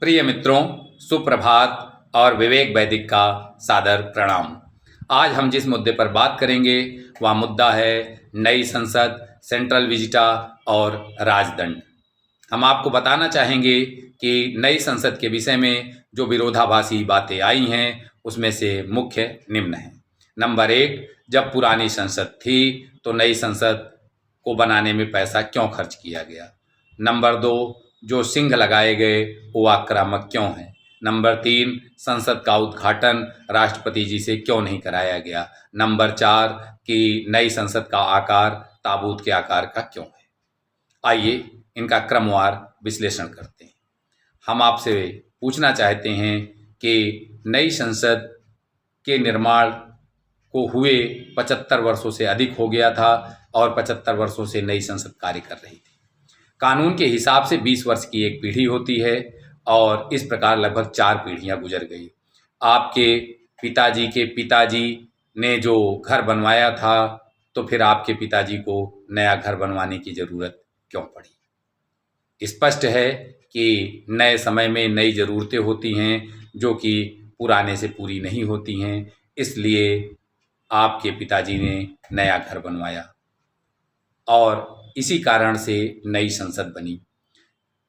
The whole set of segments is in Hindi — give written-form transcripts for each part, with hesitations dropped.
प्रिय मित्रों, सुप्रभात और विवेक वैदिक का सादर प्रणाम। आज हम जिस मुद्दे पर बात करेंगे वह मुद्दा है नई संसद, सेंट्रल विजिटा और राजदंड। हम आपको बताना चाहेंगे कि नई संसद के विषय में जो विरोधाभासी बातें आई हैं उसमें से मुख्य निम्न हैं। नंबर 1, जब पुरानी संसद थी तो नई संसद को बनाने में पैसा क्यों खर्च किया गया। नंबर 2, जो सिंह लगाए गए वो आक्रामक क्यों हैं। नंबर 3, संसद का उद्घाटन राष्ट्रपति जी से क्यों नहीं कराया गया। नंबर 4, कि नई संसद का आकार ताबूत के आकार का क्यों है। आइए इनका क्रमवार विश्लेषण करते हैं। हम आपसे पूछना चाहते हैं कि नई संसद के निर्माण को हुए 75 वर्षों से अधिक हो गया था और 75 वर्षों से नई संसद कार्य कर रही थी। कानून के हिसाब से 20 वर्ष की एक पीढ़ी होती है और इस प्रकार लगभग 4 पीढ़ियां गुजर गई। आपके पिताजी के पिताजी ने जो घर बनवाया था तो फिर आपके पिताजी को नया घर बनवाने की ज़रूरत क्यों पड़ी। स्पष्ट है कि नए समय में नई ज़रूरतें होती हैं जो कि पुराने से पूरी नहीं होती हैं, इसलिए आपके पिताजी ने नया घर बनवाया और इसी कारण से नई संसद बनी।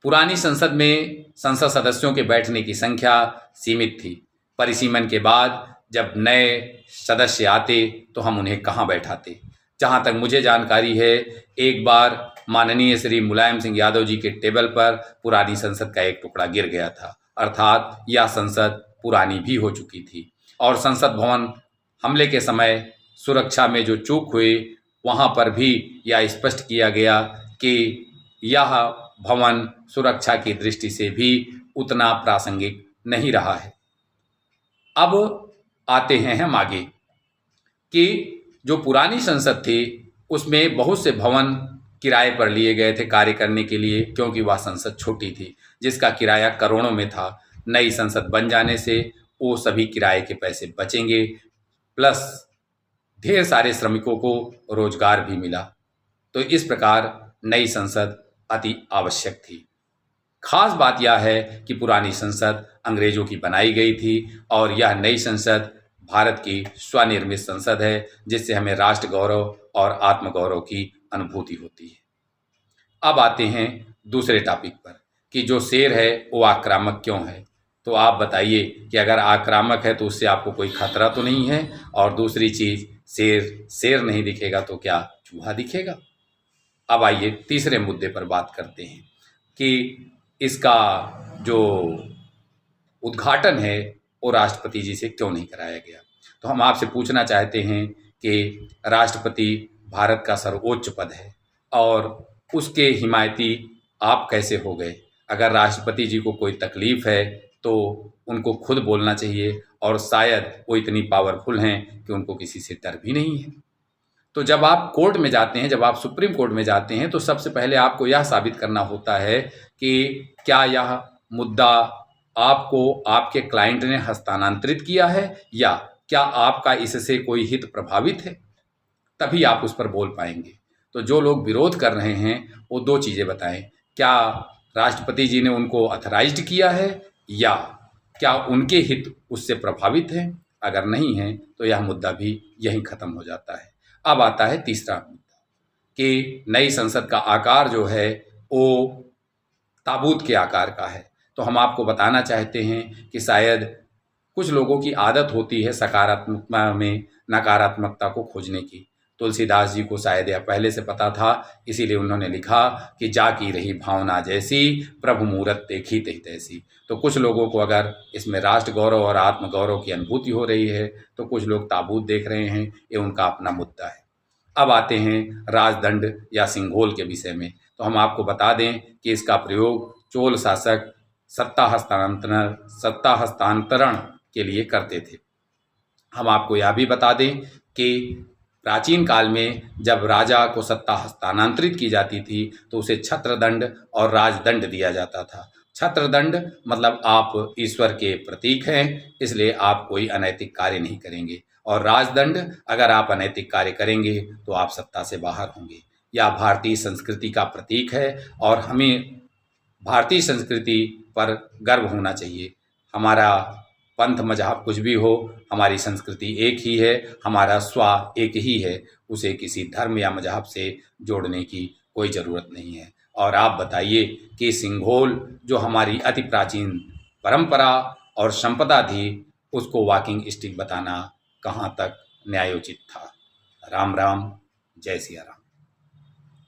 पुरानी संसद में संसद सदस्यों के बैठने की संख्या सीमित थी। परिसीमन के बाद जब नए सदस्य आते तो हम उन्हें कहाँ बैठाते। जहाँ तक मुझे जानकारी है, एक बार माननीय श्री मुलायम सिंह यादव जी के टेबल पर पुरानी संसद का एक टुकड़ा गिर गया था, अर्थात यह संसद पुरानी भी हो चुकी थी। और संसद भवन हमले के समय सुरक्षा में जो चूक हुई वहाँ पर भी यह स्पष्ट किया गया कि यह भवन सुरक्षा की दृष्टि से भी उतना प्रासंगिक नहीं रहा है। अब आते हैं हम आगे कि जो पुरानी संसद थी उसमें बहुत से भवन किराए पर लिए गए थे कार्य करने के लिए, क्योंकि वह संसद छोटी थी जिसका किराया करोड़ों में था। नई संसद बन जाने से वो सभी किराए के पैसे बचेंगे, प्लस ढेर सारे श्रमिकों को रोजगार भी मिला। तो इस प्रकार नई संसद अति आवश्यक थी। खास बात यह है कि पुरानी संसद अंग्रेजों की बनाई गई थी और यह नई संसद भारत की स्वनिर्मित संसद है, जिससे हमें राष्ट्र गौरव और आत्मगौरव की अनुभूति होती है। अब आते हैं दूसरे टॉपिक पर कि जो शेर है वो आक्रामक क्यों है। तो आप बताइए कि अगर आक्रामक है तो उससे आपको कोई खतरा तो नहीं है, और दूसरी चीज़ शेर नहीं दिखेगा तो क्या चूहा दिखेगा। अब आइए तीसरे मुद्दे पर बात करते हैं कि इसका जो उद्घाटन है वो राष्ट्रपति जी से क्यों नहीं कराया गया। तो हम आपसे पूछना चाहते हैं कि राष्ट्रपति भारत का सर्वोच्च पद है और उसके हिमायती आप कैसे हो गए। अगर राष्ट्रपति जी को कोई तकलीफ़ है तो उनको खुद बोलना चाहिए, और शायद वो इतनी पावरफुल हैं कि उनको किसी से डर भी नहीं है। तो जब आप कोर्ट में जाते हैं, जब आप सुप्रीम कोर्ट में जाते हैं, तो सबसे पहले आपको यह साबित करना होता है कि क्या यह मुद्दा आपको आपके क्लाइंट ने हस्तांतरित किया है या क्या आपका इससे कोई हित प्रभावित है, तभी आप उस पर बोल पाएंगे। तो जो लोग विरोध कर रहे हैं वो 2 चीज़ें बताएं, क्या राष्ट्रपति जी ने उनको ऑथराइज्ड किया है या क्या उनके हित उससे प्रभावित हैं। अगर नहीं है तो यह मुद्दा भी यहीं ख़त्म हो जाता है। अब आता है तीसरा मुद्दा कि नई संसद का आकार जो है वो ताबूत के आकार का है। तो हम आपको बताना चाहते हैं कि शायद कुछ लोगों की आदत होती है सकारात्मकता में नकारात्मकता को खोजने की। तुलसीदास जी को शायद यह पहले से पता था, इसीलिए उन्होंने लिखा कि जाकी रही भावना जैसी, प्रभु मूरत देखी तही तैसी। तो कुछ लोगों को अगर इसमें राष्ट्र गौरव और आत्मगौरव की अनुभूति हो रही है तो कुछ लोग ताबूत देख रहे हैं, ये उनका अपना मुद्दा है। अब आते हैं राजदंड या सिंघोल के विषय में। तो हम आपको बता दें कि इसका प्रयोग चोल शासक सत्ता हस्तांतरण के लिए करते थे। हम आपको यह भी बता दें कि प्राचीन काल में जब राजा को सत्ता हस्तांतरित की जाती थी तो उसे छत्रदंड और राजदंड दिया जाता था। छत्रदंड मतलब आप ईश्वर के प्रतीक हैं, इसलिए आप कोई अनैतिक कार्य नहीं करेंगे, और राजदंड अगर आप अनैतिक कार्य करेंगे तो आप सत्ता से बाहर होंगे। यह भारतीय संस्कृति का प्रतीक है और हमें भारतीय संस्कृति पर गर्व होना चाहिए। हमारा पंथ मजहब कुछ भी हो, हमारी संस्कृति एक ही है, हमारा स्वा एक ही है, उसे किसी धर्म या मजहब से जोड़ने की कोई ज़रूरत नहीं है। और आप बताइए कि सिंघोल जो हमारी अति प्राचीन परंपरा और संपदा थी, उसको वॉकिंग स्टिक बताना कहाँ तक न्यायोचित था। राम राम, जय सिया राम।